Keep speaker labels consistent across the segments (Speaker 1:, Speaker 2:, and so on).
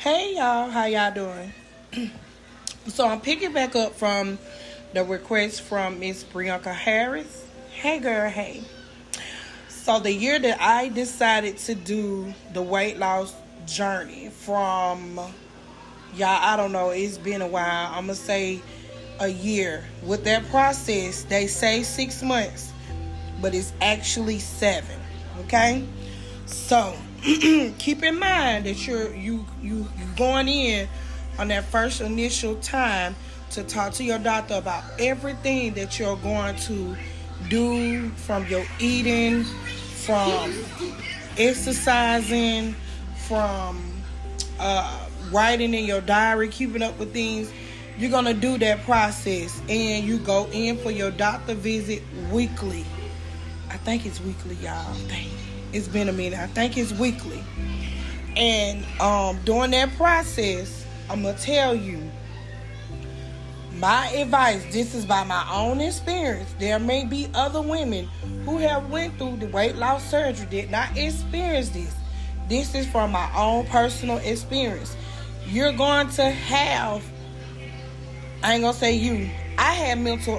Speaker 1: Hey y'all, how y'all doing? So I'm picking back up from the request from Miss Brianka Harris. Hey girl, hey. So the year that I decided to do the weight loss journey from y'all, I don't know, it's been a while. I'm gonna say a year. With that process, they say 6 months, but it's actually 7. Okay? So keep in mind that you going in on that first initial time to talk to your doctor about everything that you're going to do, from your eating, from exercising, from writing in your diary, keeping up with things. You're going to do that process, and you go in for your doctor visit weekly. I think it's weekly, y'all. It's been a minute. I think it's weekly. And during that process, I'm going to tell you, my advice, this is by my own experience. There may be other women who have went through the weight loss surgery, did not experience this. This is from my own personal experience. You're going to have, I ain't going to say you, I had mental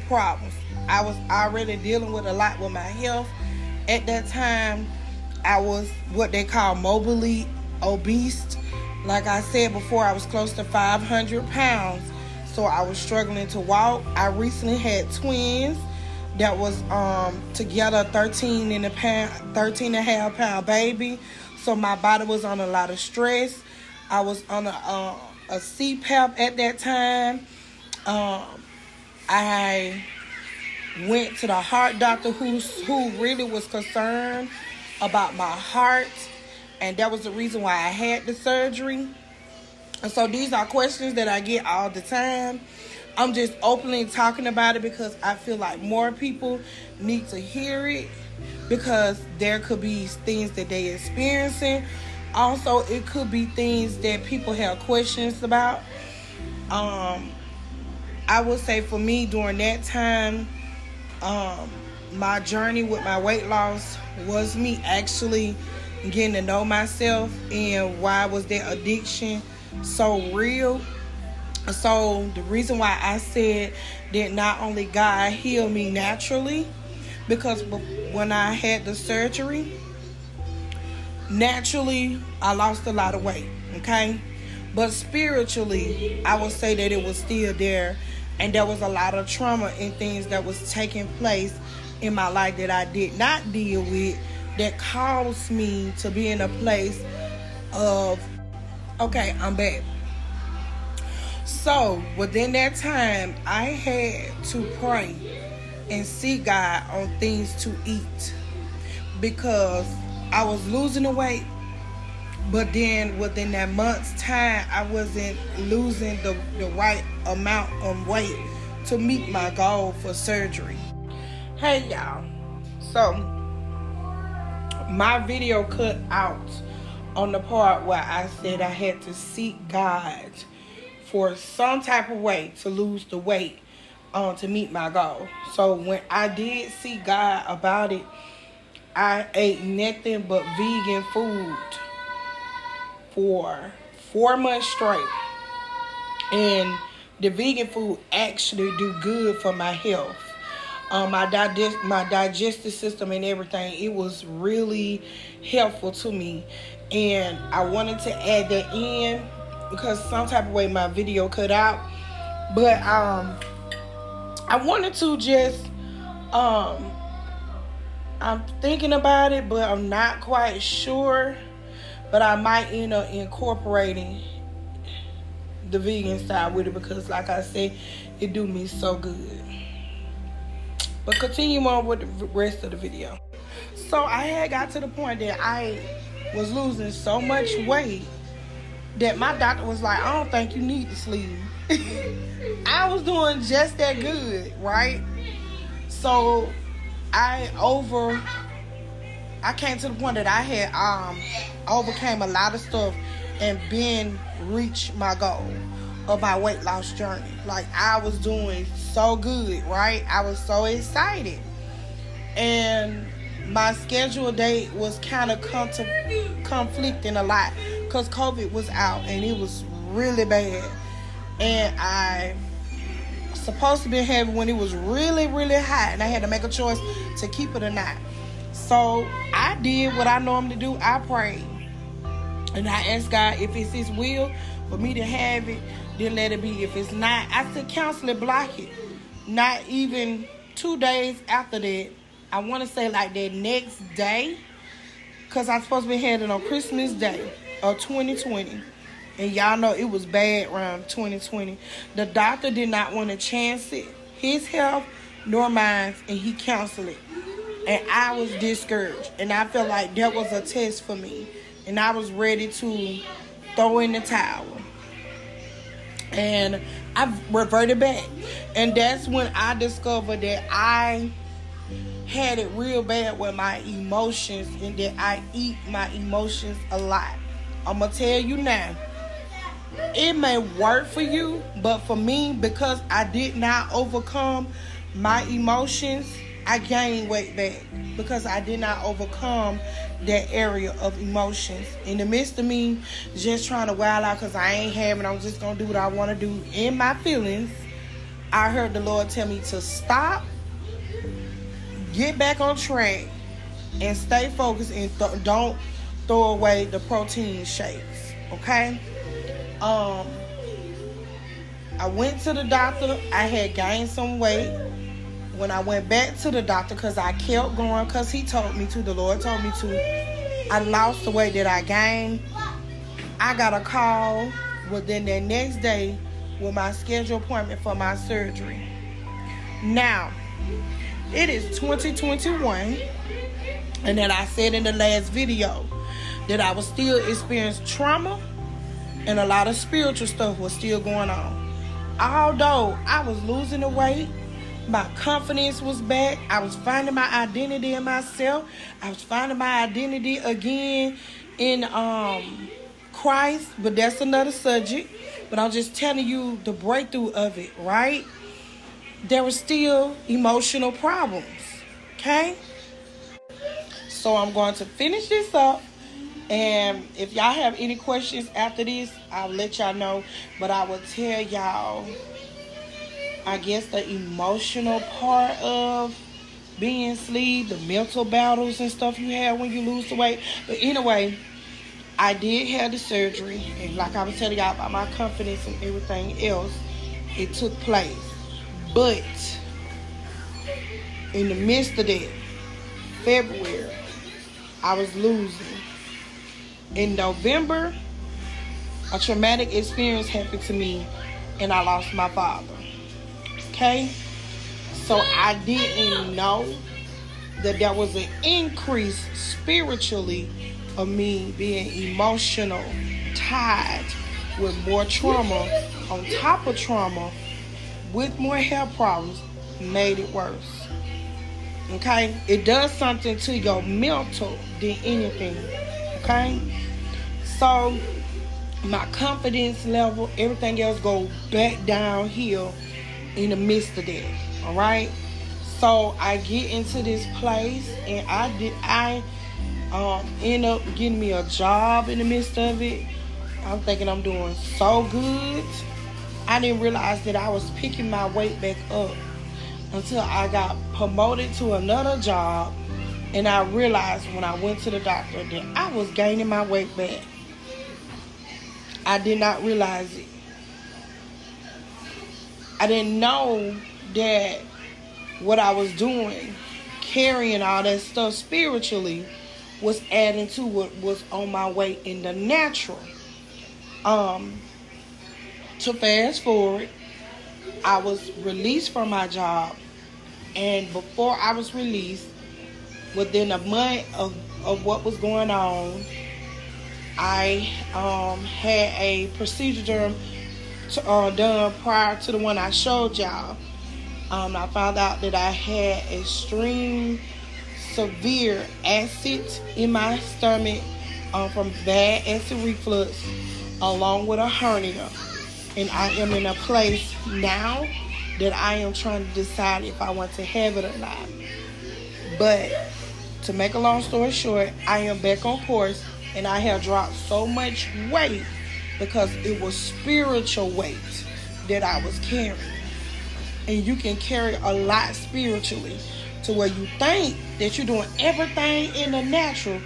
Speaker 1: problems. I was already dealing with a lot with my health. At that time, I was what they call morbidly obese. Like I said before, I was close to 500 pounds. So I was struggling to walk. I recently had twins that was together 13 and a half pound baby. So my body was on a lot of stress. I was on a CPAP at that time. I went to the heart doctor who really was concerned about my heart, and that was the reason why I had the surgery. And so these are questions that I get all the time. I'm just openly talking about it because I feel like more people need to hear it, because there could be things that they're experiencing. Also, it could be things that people have questions about. I would say for me during that time, my journey with my weight loss was me actually getting to know myself and why was that addiction so real. So the reason why I said that not only God healed me naturally, because when I had the surgery, naturally I lost a lot of weight, okay? But spiritually, I would say that it was still there, and there was a lot of trauma and things that was taking place in my life that I did not deal with, that caused me to be in a place of, okay, I'm back. So within that time, I had to pray and seek God on things to eat, because I was losing the weight, but then within that month's time, I wasn't losing the right amount of weight to meet my goal for surgery. Hey y'all, so my video cut out on the part where I said I had to seek God for some type of way to lose the weight to meet my goal. So when I did seek God about it, I ate nothing but vegan food for 4 months straight. And the vegan food actually do good for my health. My digestive system and everything, it was really helpful to me. And I wanted to add that in because some type of way my video cut out. But I wanted to just, I'm thinking about it, but I'm not quite sure. But I might end up incorporating the vegan side with it, because like I said, it do me so good. But continue on with the rest of the video. So I had got to the point that I was losing so much weight that my doctor was like, I don't think you need to sleep. I was doing just that good, right? So I came to the point that I had overcame a lot of stuff and been reached my goal of my weight loss journey. Like, I was doing so good, right? I was so excited. And my scheduled date was kind of conflicting a lot because COVID was out and it was really bad. And I supposed to be having when it was really, really hot, and I had to make a choice to keep it or not. So I did what I normally do. I prayed. And I asked God, if it's His will for me to have it, then let it be. If it's not, I said cancel it, block it. Not even 2 days after that, I want to say like that next day, because I was supposed to be having it on Christmas Day of 2020. And y'all know it was bad around 2020. The doctor did not want to chance it, his health nor mine, and he canceled it. And I was discouraged. And I felt like that was a test for me. And I was ready to throw in the towel. And I reverted back. And that's when I discovered that I had it real bad with my emotions, and that I eat my emotions a lot. I'm going to tell you now. It may work for you, but for me, because I did not overcome my emotions, I gained weight back because I did not overcome that area of emotions. In the midst of me just trying to wild out because I ain't having, I'm just going to do what I want to do in my feelings, I heard the Lord tell me to stop, get back on track, and stay focused, and don't throw away the protein shakes, okay? I went to the doctor. I had gained some weight. When I went back to the doctor, because I kept going, because he told me to, the Lord told me to, I lost the weight that I gained. I got a call within the next day with my scheduled appointment for my surgery. Now, it is 2021, and that I said in the last video that I was still experiencing trauma, and a lot of spiritual stuff was still going on. Although I was losing the weight, my confidence was back. I was finding my identity in myself. I was finding my identity again in Christ. But that's another subject. But I'm just telling you the breakthrough of it, right? There were still emotional problems, okay? So I'm going to finish this up. And if y'all have any questions after this, I'll let y'all know. But I will tell y'all, I guess, the emotional part of being sleeved, the mental battles and stuff you have when you lose the weight. But anyway, I did have the surgery. And like I was telling y'all about my confidence and everything else, it took place. But in the midst of that, February, I was losing. In November, a traumatic experience happened to me, and I lost my father. Okay? So I didn't know that there was an increase spiritually of me being emotional, tied with more trauma on top of trauma, with more health problems, made it worse. Okay? It does something to your mental than anything. Okay? So my confidence level, everything else goes back downhill in the midst of that. All right. So I get into this place, and I end up getting me a job in the midst of it. I'm thinking I'm doing so good. I didn't realize that I was picking my weight back up until I got promoted to another job, and I realized when I went to the doctor that I was gaining my weight back. I did not realize it. I didn't know that what I was doing, carrying all that stuff spiritually, was adding to what was on my way in the natural. To fast forward, I was released from my job, and before I was released, within a month of what was going on, I had a procedure done prior to the one I showed y'all. I found out that I had extreme severe acid in my stomach from bad acid reflux, along with a hernia. And I am in a place now that I am trying to decide if I want to have it or not. But to make a long story short, I am back on course And I have dropped so much weight because it was spiritual weight that I was carrying. And you can carry a lot spiritually to where you think that you're doing everything in the natural,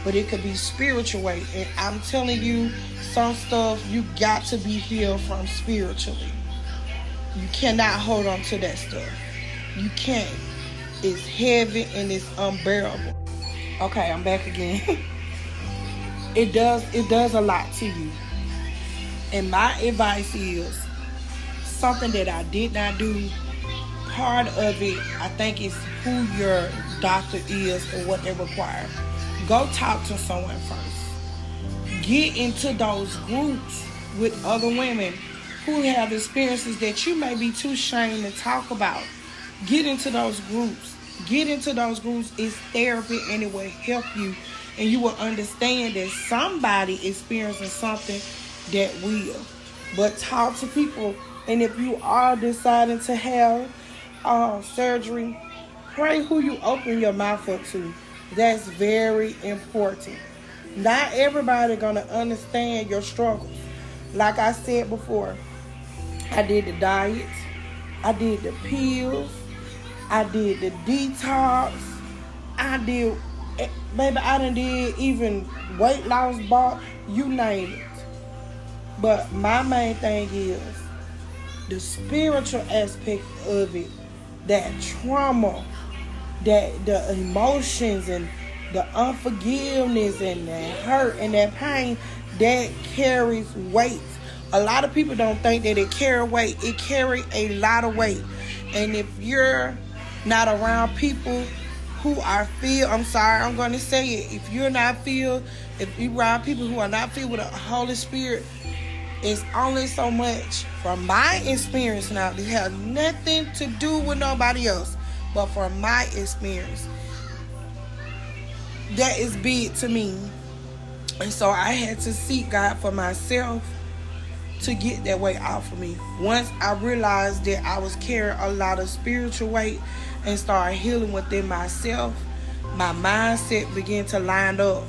Speaker 1: but it could be spiritual weight. And I'm telling you, some stuff you got to be healed from spiritually. You cannot hold on to that stuff. You can't. It's heavy and it's unbearable. Okay, I'm back again. It does a lot to you. And my advice is something that I did not do. Part of it, I think, is who your doctor is and what they require. Go talk to someone first. Get into those groups with other women who have experiences that you may be too ashamed to talk about. Get into those groups. Get into those groups. It's therapy and it will help you. And you will understand that somebody experiencing something that will. But talk to people. And if you are deciding to have surgery, pray who you open your mouth up to. That's very important. Not everybody gonna understand your struggles. Like I said before, I did the diet, I did the pills, I did the detox, baby, I done did even weight loss bar, you name it. But my main thing is the spiritual aspect of it, that trauma, that the emotions and the unforgiveness and the hurt and that pain, that carries weight. A lot of people don't think that it carry weight. It carry a lot of weight. And if you're not around people who are filled, I'm sorry, I'm going to say it. If you're around people who are not filled with the Holy Spirit, it's only so much. From my experience now, this has nothing to do with nobody else, but from my experience, that is big to me. And so I had to seek God for myself to get that weight off of me. Once I realized that I was carrying a lot of spiritual weight and started healing within myself, my mindset began to line up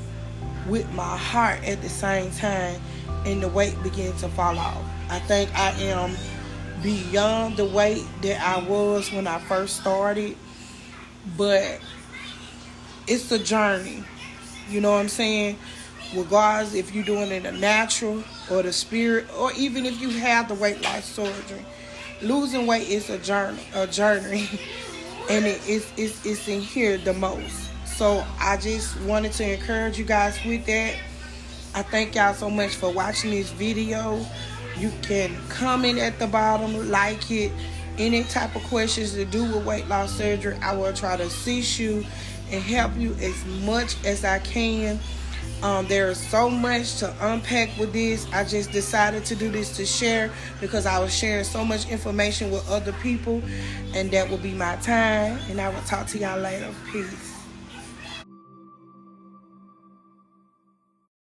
Speaker 1: with my heart at the same time, and the weight began to fall off. I think I am beyond the weight that I was when I first started, but it's a journey. You know what I'm saying? Regardless if you're doing it the natural or the spirit, or even if you have the weight loss surgery, losing weight is a journey, and it's in here the most. So I just wanted to encourage you guys with that. I thank y'all so much for watching this video. You can comment at the bottom, like it. Any type of questions to do with weight loss surgery, I will try to assist you and help you as much as I can. There is so much to unpack with this. I just decided to do this to share because I was sharing so much information with other people, and that will be my time. And I will talk to y'all later. Peace.